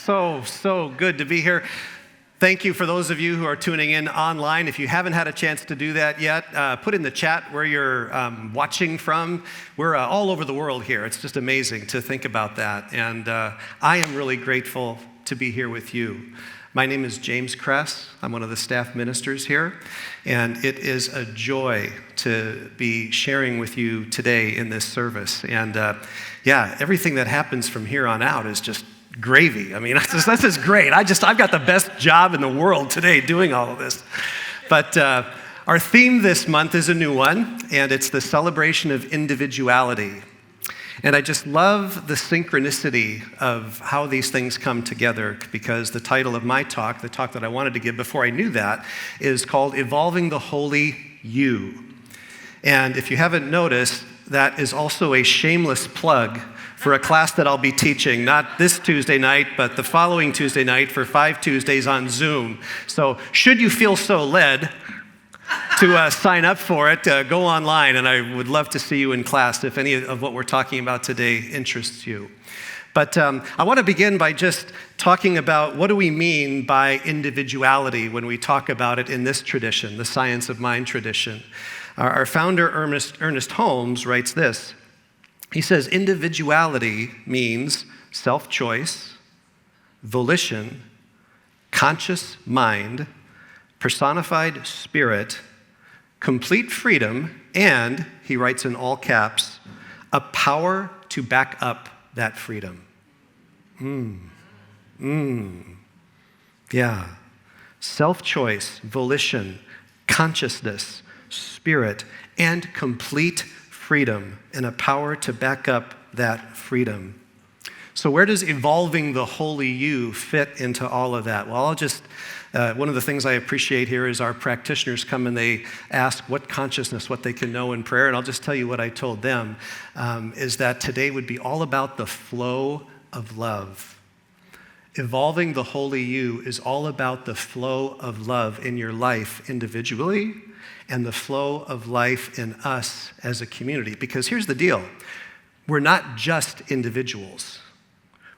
So good to be here. Thank you for those of you who are tuning in online. If you haven't had a chance to do that yet, put in the chat where you're watching from. We're all over the world here. It's just amazing to think about that. And I am really grateful to be here with you. My name is James Kress. I'm one of the staff ministers here. And it is a joy to be sharing with you today in this service. And everything that happens from here on out is just gravy. I mean, this is great. I've got the best job in the world today doing all of this. But our theme this month is a new one, and it's the celebration of individuality. And I just love the synchronicity of how these things come together, because the title of my talk, the talk that I wanted to give before I knew that, is called Evolving the Holy You. And if you haven't noticed, that is also a shameless plug for a class that I'll be teaching, not this Tuesday night, but the following Tuesday night for 5 Tuesdays on Zoom. So should you feel so led to sign up for it, go online, and I would love to see you in class if any of what we're talking about today interests you. But I want to begin by just talking about what do we mean by individuality when we talk about it in this tradition, the science of mind tradition. Our founder, Ernest Holmes, writes this. He says, individuality means self-choice, volition, conscious mind, personified spirit, complete freedom, and, he writes in all caps, a power to back up that freedom. Yeah. Self-choice, volition, consciousness, spirit, and complete freedom, and a power to back up that freedom. So where does evolving the holy you fit into all of that? Well, one of the things I appreciate here is our practitioners come and they ask what consciousness, what they can know in prayer, and I'll just tell you what I told them, is that today would be all about the flow of love. Evolving the holy you is all about the flow of love in your life individually and the flow of life in us as a community. Because here's the deal. We're not just individuals.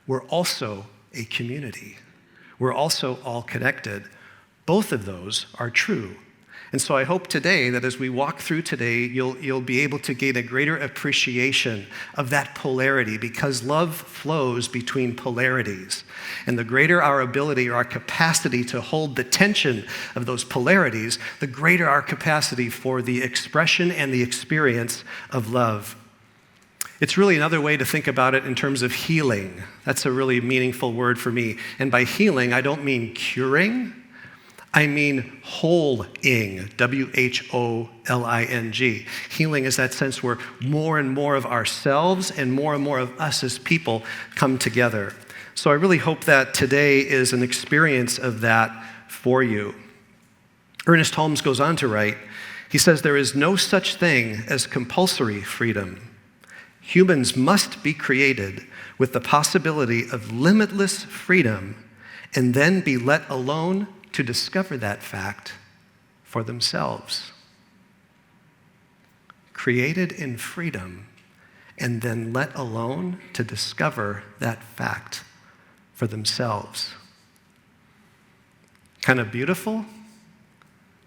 We're also a community. We're also all connected. Both of those are true. And so I hope today that as we walk through today, you'll be able to gain a greater appreciation of that polarity, because love flows between polarities. And the greater our ability or our capacity to hold the tension of those polarities, the greater our capacity for the expression and the experience of love. It's really another way to think about it in terms of healing. That's a really meaningful word for me. And by healing, I don't mean curing. I mean wholing, W-H-O-L-I-N-G. Healing is that sense where more and more of ourselves and more of us as people come together. So I really hope that today is an experience of that for you. Ernest Holmes goes on to write, he says, there is no such thing as compulsory freedom. Humans must be created with the possibility of limitless freedom and then be let alone to discover that fact for themselves. Created in freedom and then let alone to discover that fact for themselves. Kind of beautiful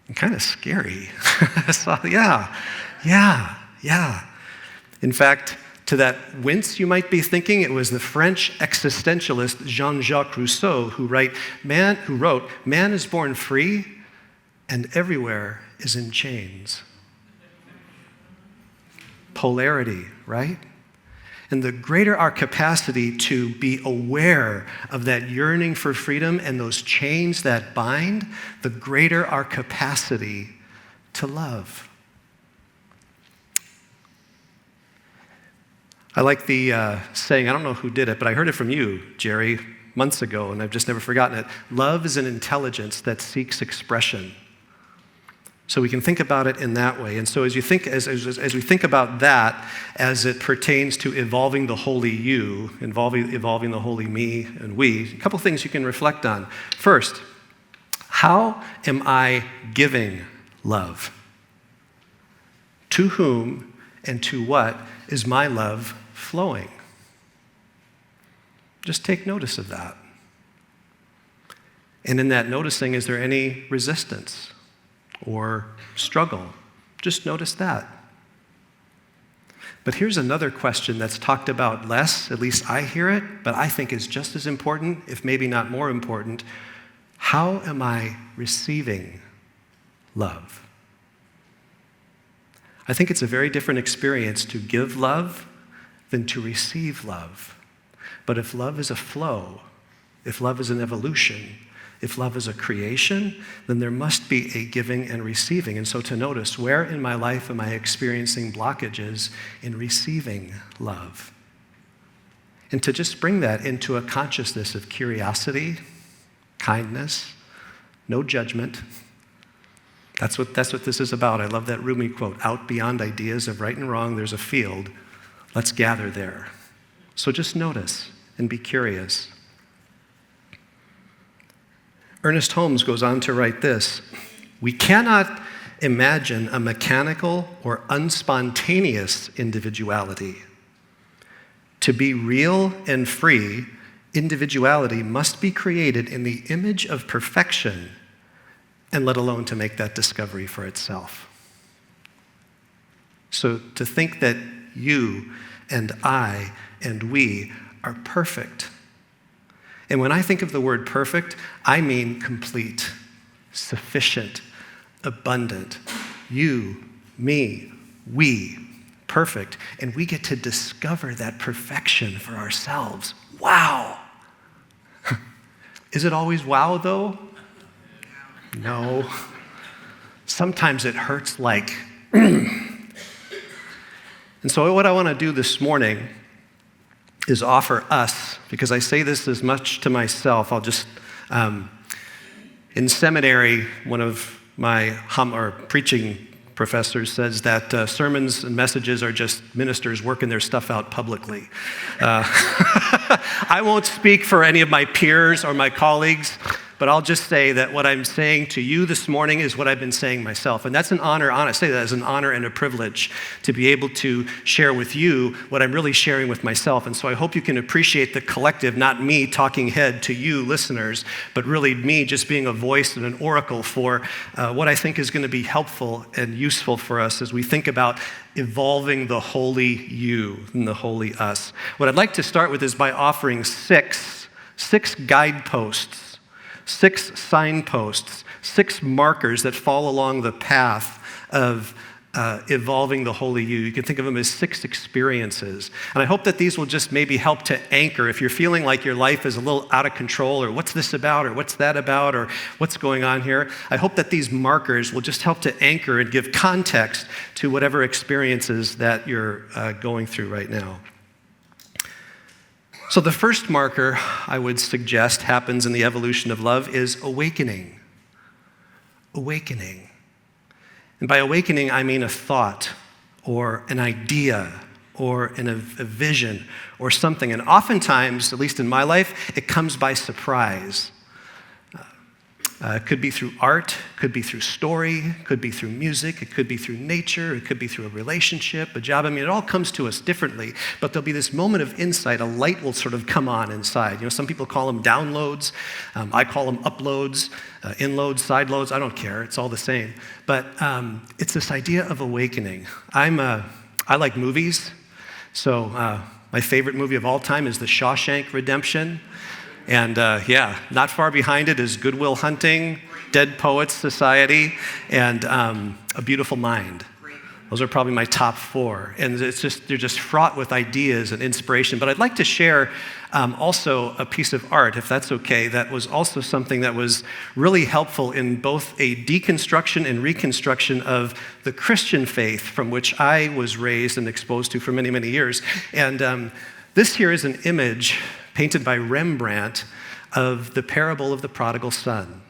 and kind of scary. So, yeah. In fact, to that wince, you might be thinking it was the French existentialist Jean-Jacques Rousseau who wrote, man is born free and everywhere is in chains. Polarity, right? And the greater our capacity to be aware of that yearning for freedom and those chains that bind, the greater our capacity to love. I like the saying, I don't know who did it, but I heard it from you, Jerry, months ago, and I've just never forgotten it. Love is an intelligence that seeks expression. So we can think about it in that way. And so as we think about that as it pertains to evolving the holy you, evolving the holy me and we, a couple things you can reflect on. First, how am I giving love? To whom and to what is my love flowing? Just take notice of that. And in that noticing, is there any resistance or struggle? Just notice that. But here's another question that's talked about less, at least I hear it, but I think is just as important, if maybe not more important. How am I receiving love? I think it's a very different experience to give love than to receive love. But if love is a flow, if love is an evolution, if love is a creation, then there must be a giving and receiving. And so to notice, where in my life am I experiencing blockages in receiving love? And to just bring that into a consciousness of curiosity, kindness, no judgment. That's what this is about. I love that Rumi quote, out beyond ideas of right and wrong, there's a field. Let's gather there. So just notice and be curious. Ernest Holmes goes on to write this: we cannot imagine a mechanical or unspontaneous individuality. To be real and free, individuality must be created in the image of perfection, and let alone to make that discovery for itself. So to think that you and I and we are perfect. And when I think of the word perfect, I mean complete, sufficient, abundant. You, me, we, perfect. And we get to discover that perfection for ourselves. Wow. Is it always wow, though? No. Sometimes it hurts like. And so what I want to do this morning is offer us, because I say this as much to myself. I'll just, in seminary, one of my preaching professors says that sermons and messages are just ministers working their stuff out publicly. I won't speak for any of my peers or my colleagues, but I'll just say that what I'm saying to you this morning is what I've been saying myself. And that's an honor. I say that as an honor and a privilege to be able to share with you what I'm really sharing with myself. And so I hope you can appreciate the collective, not me talking head to you listeners, but really me just being a voice and an oracle for what I think is going to be helpful and useful for us as we think about evolving the holy you and the holy us. What I'd like to start with is by offering six guideposts, 6 signposts, 6 markers that fall along the path of evolving the holy you. You can think of them as 6 experiences. And I hope that these will just maybe help to anchor if you're feeling like your life is a little out of control, or what's this about, or what's that about, or what's going on here. I hope that these markers will just help to anchor and give context to whatever experiences that you're going through right now. So the first marker I would suggest happens in the evolution of love is awakening. Awakening. And by awakening, I mean a thought or an idea or a vision or something. And oftentimes, at least in my life, it comes by surprise. It could be through art, could be through story, could be through music, it could be through nature, it could be through a relationship, a job. I mean, it all comes to us differently, but there'll be this moment of insight, a light will sort of come on inside. You know, some people call them downloads. I call them uploads, inloads, sideloads. I don't care, it's all the same. But it's this idea of awakening. I like movies, so my favorite movie of all time is The Shawshank Redemption. And not far behind it is Good Will Hunting, Dead Poets Society, and A Beautiful Mind. Those are probably my top 4. And they're just fraught with ideas and inspiration. But I'd like to share also a piece of art, if that's okay, that was also something that was really helpful in both a deconstruction and reconstruction of the Christian faith from which I was raised and exposed to for many, many years. And this here is an image painted by Rembrandt of the parable of the prodigal son.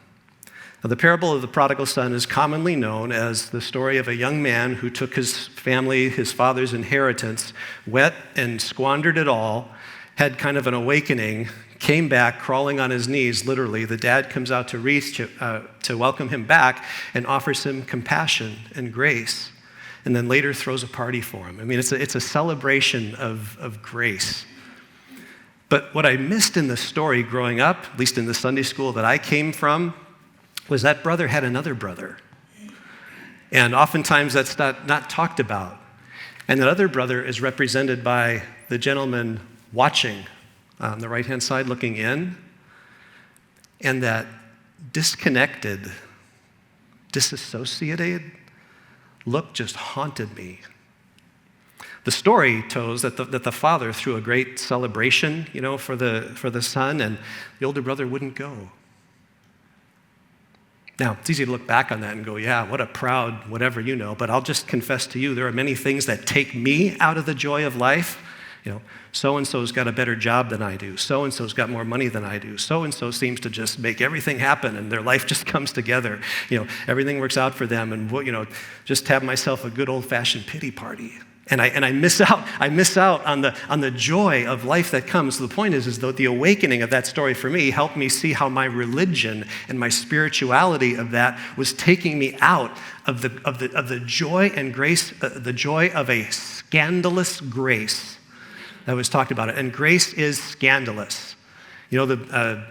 Now, the parable of the prodigal son is commonly known as the story of a young man who took his family, his father's inheritance, went and squandered it all, had kind of an awakening, came back crawling on his knees, literally. The dad comes out to welcome him back and offers him compassion and grace, and then later throws a party for him. I mean, it's a celebration of grace. But what I missed in the story growing up, at least in the Sunday school that I came from, was that brother had another brother. And oftentimes that's not talked about. And that other brother is represented by the gentleman watching on the right-hand side, looking in. And that disconnected, disassociated look just haunted me. The story tells that the father threw a great celebration, for the son, and the older brother wouldn't go. Now, it's easy to look back on that and go, yeah, what a proud whatever, but I'll just confess to you, there are many things that take me out of the joy of life. So-and-so's got a better job than I do. So-and-so's got more money than I do. So-and-so seems to just make everything happen and their life just comes together. Everything works out for them and, just have myself a good old-fashioned pity party. And I miss out on the joy of life that comes. So the point is that the awakening of that story for me helped me see how my religion and my spirituality of that was taking me out of the joy and grace, the joy of a scandalous grace that was talked about. And grace is scandalous. The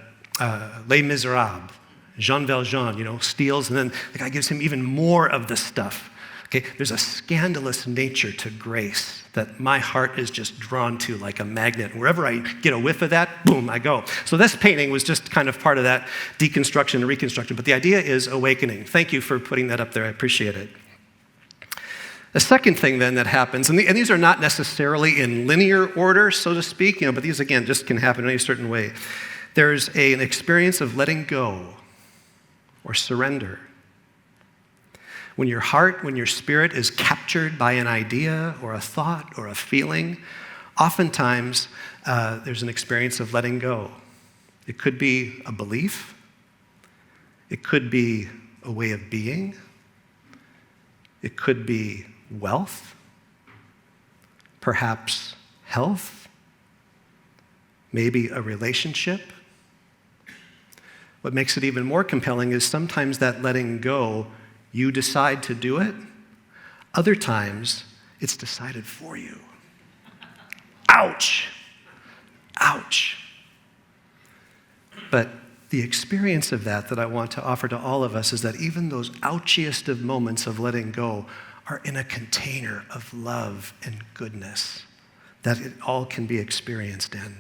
Les Miserables, Jean Valjean, steals, and then the guy gives him even more of the stuff. Okay, there's a scandalous nature to grace that my heart is just drawn to like a magnet. Wherever I get a whiff of that, boom, I go. So this painting was just kind of part of that deconstruction and reconstruction. But the idea is awakening. Thank you for putting that up there. I appreciate it. The second thing then that happens, and these are not necessarily in linear order, so to speak, but these again just can happen in a certain way. There's an experience of letting go or surrender. When your heart, when your spirit is captured by an idea or a thought or a feeling, oftentimes there's an experience of letting go. It could be a belief. It could be a way of being. It could be wealth, perhaps health, maybe a relationship. What makes it even more compelling is sometimes that letting go, you decide to do it. Other times, it's decided for you. Ouch! Ouch! But the experience of that I want to offer to all of us is that even those ouchiest of moments of letting go are in a container of love and goodness that it all can be experienced in.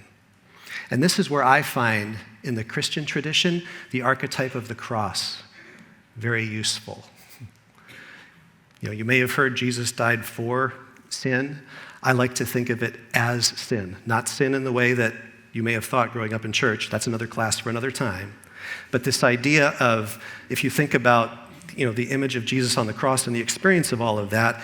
And this is where I find in the Christian tradition the archetype of the cross very useful. You may have heard Jesus died for sin. I like to think of it as sin, not sin in the way that you may have thought growing up in church. That's another class for another time. But this idea of, if you think about, the image of Jesus on the cross and the experience of all of that,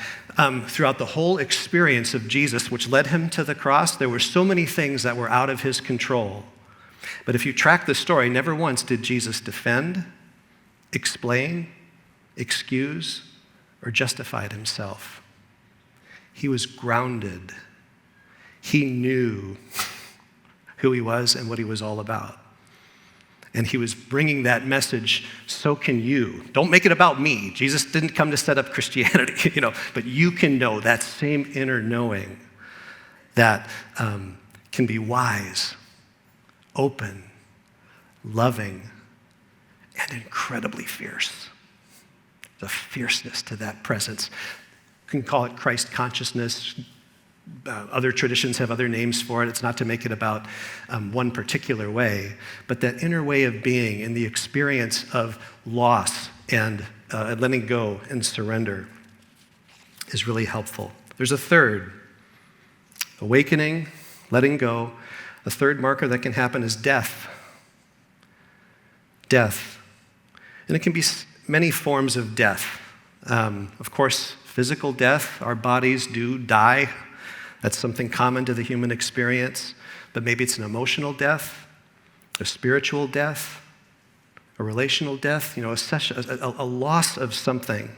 throughout the whole experience of Jesus, which led him to the cross, there were so many things that were out of his control. But if you track the story, never once did Jesus defend, explain, excuse, or justified himself. He was grounded. He knew who he was and what he was all about. And he was bringing that message, so can you. Don't make it about me. Jesus didn't come to set up Christianity, but you can know that same inner knowing that can be wise, open, loving, and incredibly fierce. The fierceness to that presence. You can call it Christ consciousness. Other traditions have other names for it. It's not to make it about one particular way, but that inner way of being in the experience of loss and letting go and surrender is really helpful. There's a third, awakening, letting go. A third marker that can happen is death. Death. And it can be many forms of death. Of course, physical death, our bodies do die. That's something common to the human experience. But maybe it's an emotional death, a spiritual death, a relational death, a loss of something.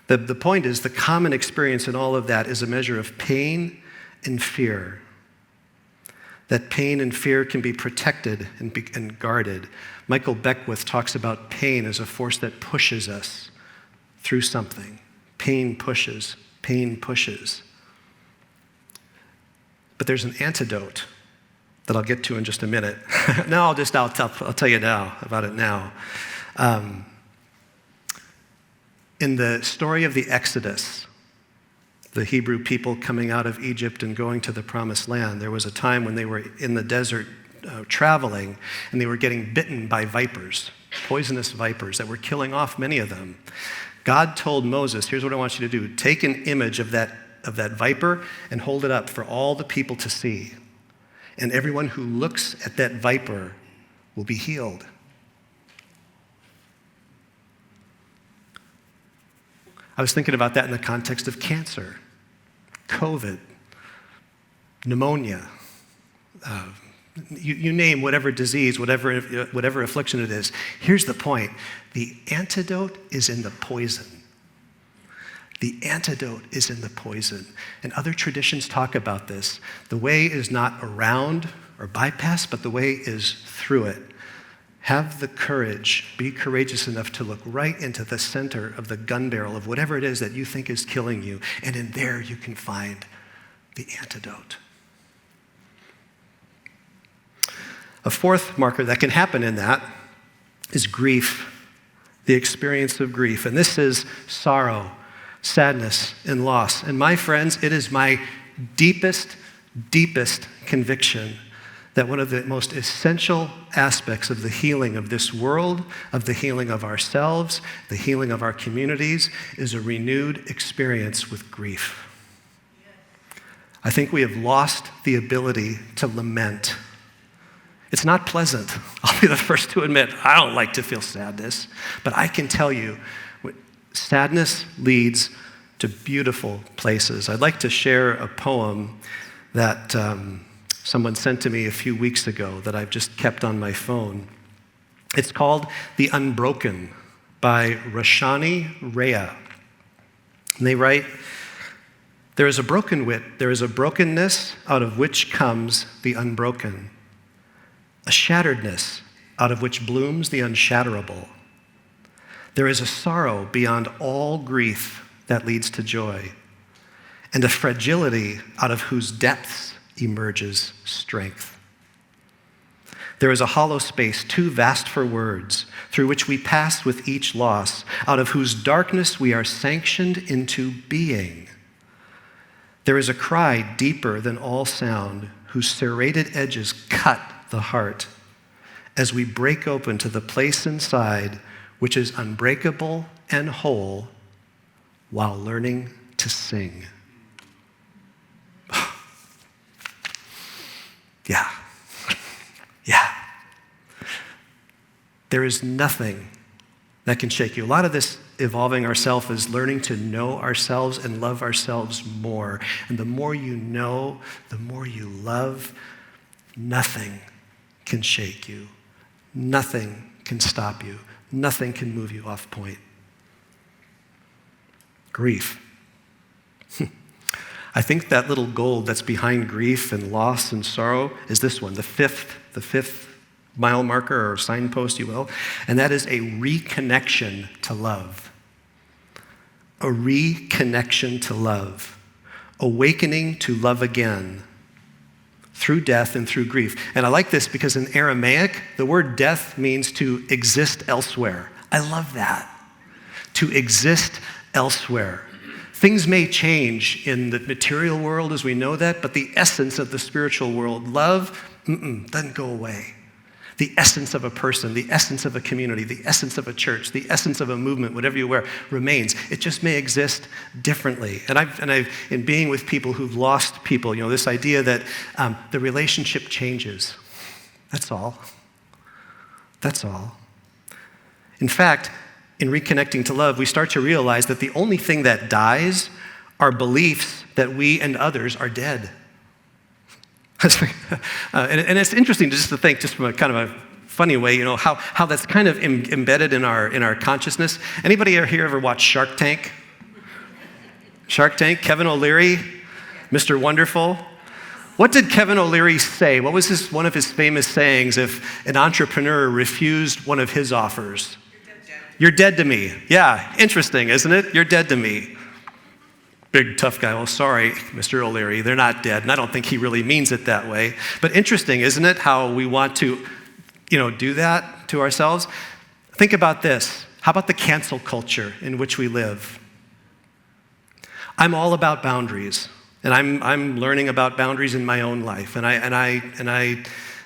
The point is, the common experience in all of that is a measure of pain and fear. That pain and fear can be protected and guarded. Michael Beckwith talks about pain as a force that pushes us through something. Pain pushes, pain pushes. But there's an antidote that I'll get to in just a minute. No, I'll tell you now about it now. In the story of the Exodus, the Hebrew people coming out of Egypt and going to the promised land, there was a time when they were in the desert traveling, and they were getting bitten by vipers, poisonous vipers that were killing off many of them. God told Moses, here's what I want you to do. Take an image of that viper and hold it up for all the people to see. And everyone who looks at that viper will be healed. I was thinking about that in the context of cancer, COVID, pneumonia, you name whatever disease, whatever affliction it is. Here's the point. The antidote is in the poison. The antidote is in the poison. And other traditions talk about this. The way is not around or bypass, but the way is through it. Have the courage, be courageous enough to look right into the center of the gun barrel of whatever it is that you think is killing you, and in there you can find the antidote. A fourth marker that can happen in that is grief, the experience of grief. And this is sorrow, sadness, and loss. And my friends, it is my deepest, deepest conviction that one of the most essential aspects of the healing of this world, of the healing of ourselves, the healing of our communities, is a renewed experience with grief. I think we have lost the ability to lament. It's not pleasant. I'll be the first to admit, I don't like to feel sadness, but I can tell you, sadness leads to beautiful places. I'd like to share a poem that someone sent to me a few weeks ago that I've just kept on my phone. It's called The Unbroken by Roshani Rea. And they write, there is a brokenness out of which comes the unbroken, a shatteredness out of which blooms the unshatterable. There is a sorrow beyond all grief that leads to joy, and a fragility out of whose depths emerges strength. There is a hollow space too vast for words, through which we pass with each loss, out of whose darkness we are sanctioned into being. There is a cry deeper than all sound, whose serrated edges cut the heart, as we break open to the place inside which is unbreakable and whole, while learning to sing. Yeah. There is nothing that can shake you. A lot of this evolving ourselves is learning to know ourselves and love ourselves more. And the more you know, the more you love, nothing can shake you. Nothing can stop you. Nothing can move you off point. Grief. I think that little gold that's behind grief and loss and sorrow is this one, the fifth mile marker or signpost, you will, and that is a reconnection to love. A reconnection to love. Awakening to love again through death and through grief. And I like this because in Aramaic, the word death means to exist elsewhere. I love that. To exist elsewhere. Things may change in the material world as we know that, but the essence of the spiritual world, love, doesn't go away. The essence of a person, the essence of a community, the essence of a church, the essence of a movement, whatever you wear, remains. It just may exist differently. And I've in being with people who've lost people, this idea that the relationship changes. That's all. That's all. In fact, in reconnecting to love, we start to realize that the only thing that dies are beliefs that we and others are dead. And it's interesting just to think, just from a kind of a funny way, how that's kind of embedded in our consciousness. Anybody here ever watch Shark Tank? Shark Tank, Kevin O'Leary, Mr. Wonderful. What did Kevin O'Leary say? What was one of his famous sayings if an entrepreneur refused one of his offers? You're dead to me. Yeah, interesting, isn't it? You're dead to me. big tough guy. Well, sorry, Mr. O'Leary, they're not dead. And I don't think he really means it that way. But interesting, isn't it, how we want to, do that to ourselves? Think about this. How about the cancel culture in which we live? I'm all about boundaries, and I'm learning about boundaries in my own life, and I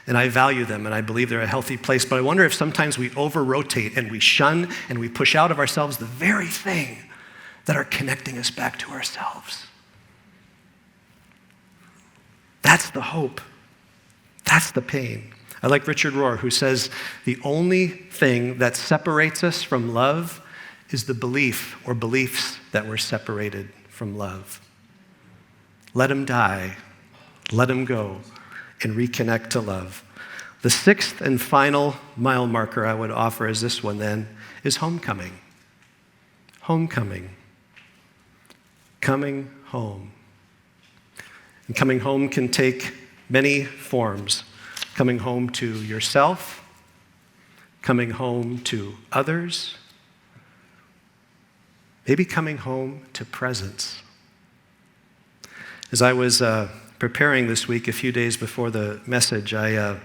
value them, and I believe they're a healthy place. But I wonder if sometimes we over-rotate and we shun and we push out of ourselves the very thing that are connecting us back to ourselves. That's the hope. That's the pain. I like Richard Rohr, who says the only thing that separates us from love is the belief or beliefs that we're separated from love. Let him die, let him go, and reconnect to love. The sixth and final mile marker I would offer is this one then, is homecoming. Homecoming. Coming home. And coming home can take many forms. Coming home to yourself, coming home to others, maybe coming home to presence. As I was preparing this week, a few days before the message, I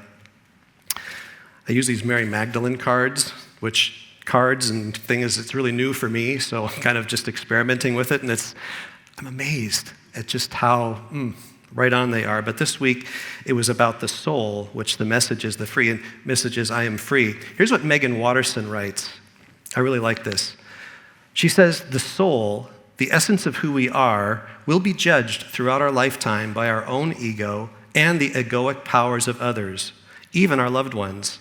use these Mary Magdalene cards, which cards and thing is, it's really new for me, so I'm kind of just experimenting with it, and I'm amazed at just how right on they are. But this week, it was about the soul, which the message is the free, and message is I am free. Here's what Megan Watterson writes. I really like this. She says, the soul, the essence of who we are, will be judged throughout our lifetime by our own ego and the egoic powers of others, even our loved ones.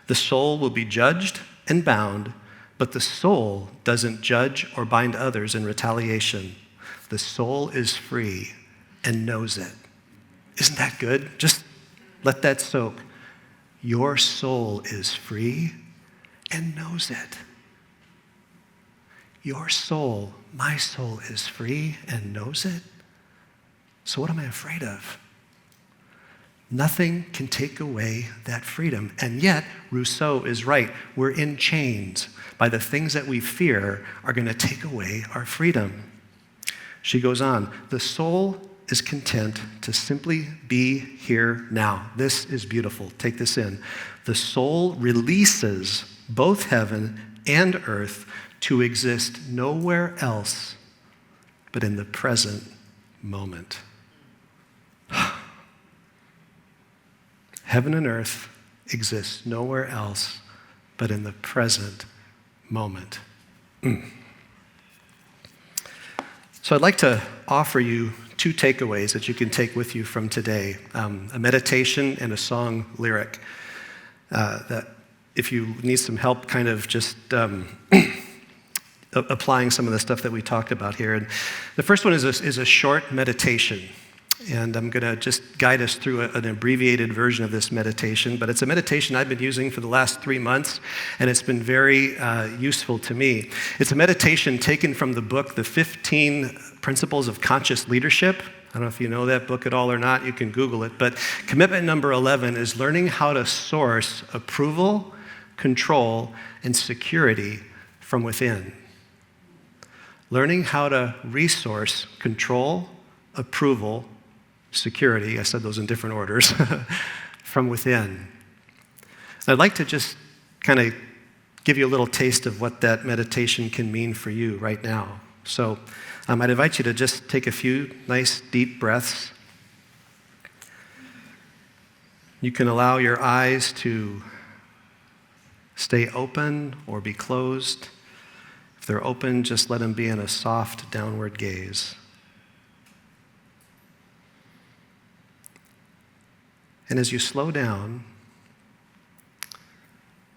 The soul will be judged and bound, but the soul doesn't judge or bind others in retaliation. The soul is free and knows it. Isn't that good? Just let that soak. Your soul is free and knows it. Your soul, my soul, is free and knows it. So what am I afraid of? Nothing can take away that freedom. And yet, Rousseau is right. We're in chains by the things that we fear are going to take away our freedom. She goes on, the soul is content to simply be here now. This is beautiful. Take this in. The soul releases both heaven and earth to exist nowhere else but in the present moment. Heaven and earth exist nowhere else but in the present moment. So I'd like to offer you two takeaways that you can take with you from today, a meditation and a song lyric that if you need some help kind of just applying some of the stuff that we talked about here. And the first one is a short meditation. And I'm going to just guide us through an abbreviated version of this meditation, but it's a meditation I've been using for the last 3 months, and it's been very useful to me. It's a meditation taken from the book, The 15 Principles of Conscious Leadership. I don't know if you know that book at all or not. You can Google it. But commitment number 11 is learning how to source approval, control, and security from within. Learning how to resource, control, approval, security, I said those in different orders, from within. I'd like to just kind of give you a little taste of what that meditation can mean for you right now. So I'd invite you to just take a few nice deep breaths. You can allow your eyes to stay open or be closed. If they're open, just let them be in a soft downward gaze. And as you slow down,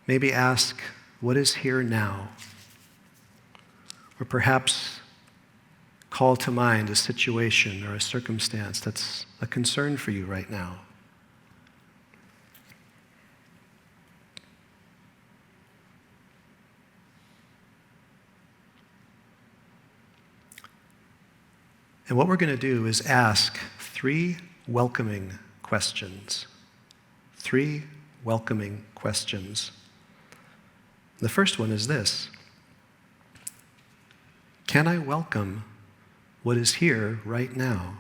maybe ask, what is here now? Or perhaps call to mind a situation or a circumstance that's a concern for you right now. And what we're going to do is ask 3 welcoming questions. 3 welcoming questions. The first one is this: can I welcome what is here right now,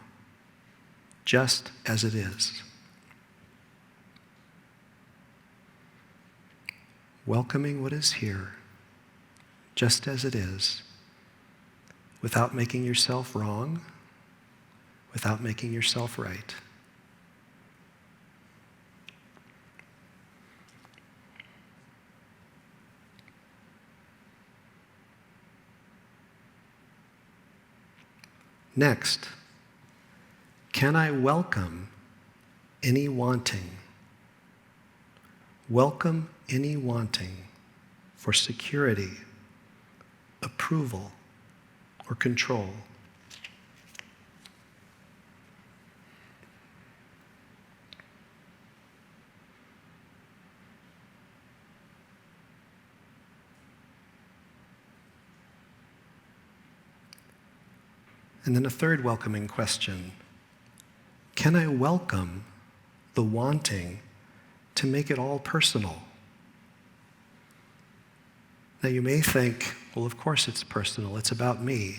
just as it is. Welcoming what is here, just as it is, without making yourself wrong, without making yourself right. Next, can I welcome any wanting? Welcome any wanting for security, approval, or control. And then a third welcoming question. Can I welcome the wanting to make it all personal? Now you may think, well, of course it's personal, it's about me.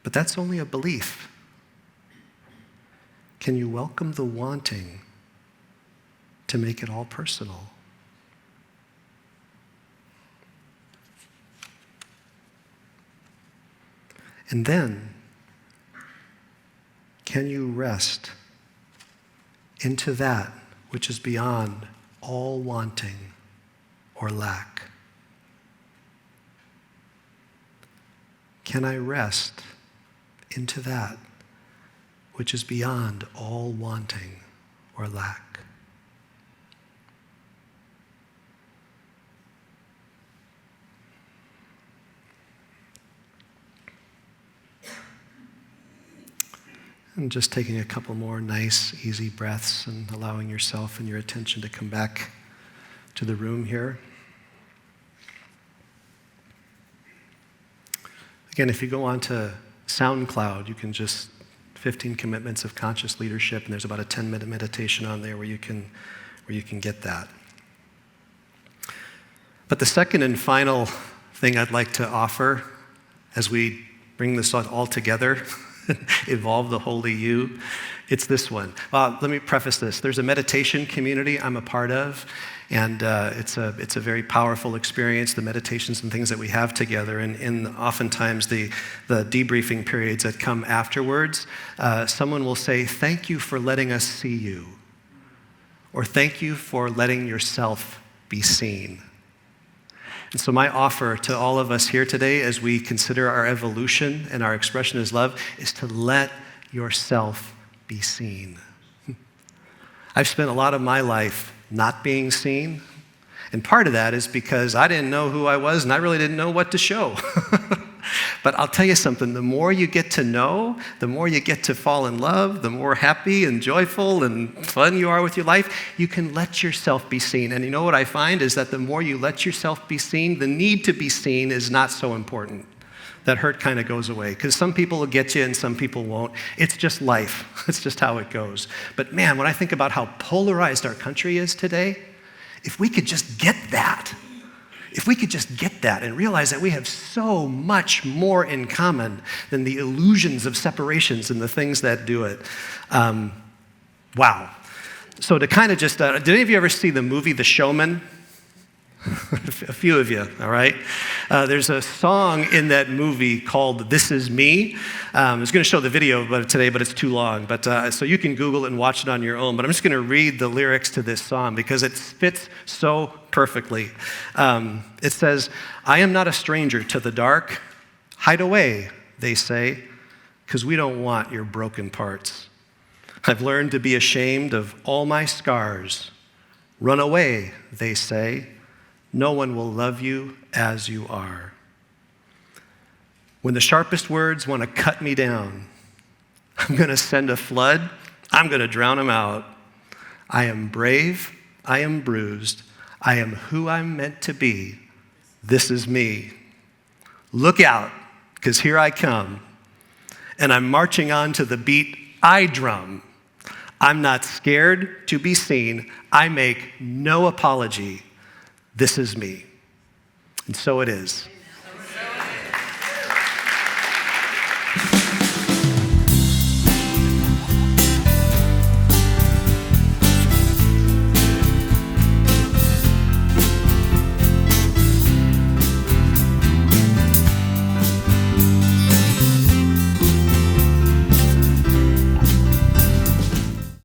But that's only a belief. Can you welcome the wanting to make it all personal? And then, can you rest into that which is beyond all wanting or lack? Can I rest into that which is beyond all wanting or lack? And just taking a couple more nice, easy breaths and allowing yourself and your attention to come back to the room here. Again, if you go on to SoundCloud, you can just 15 commitments of conscious leadership, and there's about a 10-minute meditation on there where you can get that. But the second and final thing I'd like to offer as we bring this all together, evolve the holy you, it's this one. Let me preface this. There's a meditation community I'm a part of, and it's a very powerful experience, the meditations and things that we have together, and oftentimes the debriefing periods that come afterwards, someone will say, thank you for letting us see you, or thank you for letting yourself be seen. And so my offer to all of us here today as we consider our evolution and our expression as love is to let yourself be seen. I've spent a lot of my life not being seen, and part of that is because I didn't know who I was and I really didn't know what to show. But I'll tell you something, the more you get to know, the more you get to fall in love, the more happy and joyful and fun you are with your life, you can let yourself be seen. And you know what I find is that the more you let yourself be seen, the need to be seen is not so important. That hurt kind of goes away, because some people will get you and some people won't. It's just life. It's just how it goes. But man, when I think about how polarized our country is today, if we could just get that, and realize that we have so much more in common than the illusions of separations and the things that do it. Wow. So to kind of just, did any of you ever see the movie The Showman? A few of you, all right? There's a song in that movie called This Is Me. I was going to show the video about it today, but it's too long. But so you can Google it and watch it on your own. But I'm just going to read the lyrics to this song because it fits so perfectly. It says, I am not a stranger to the dark. Hide away, they say, because we don't want your broken parts. I've learned to be ashamed of all my scars. Run away, they say. No one will love you as you are. When the sharpest words want to cut me down, I'm going to send a flood. I'm going to drown them out. I am brave. I am bruised. I am who I'm meant to be. This is me. Look out, because here I come. And I'm marching on to the beat I drum. I'm not scared to be seen. I make no apology. This is me. And so it is.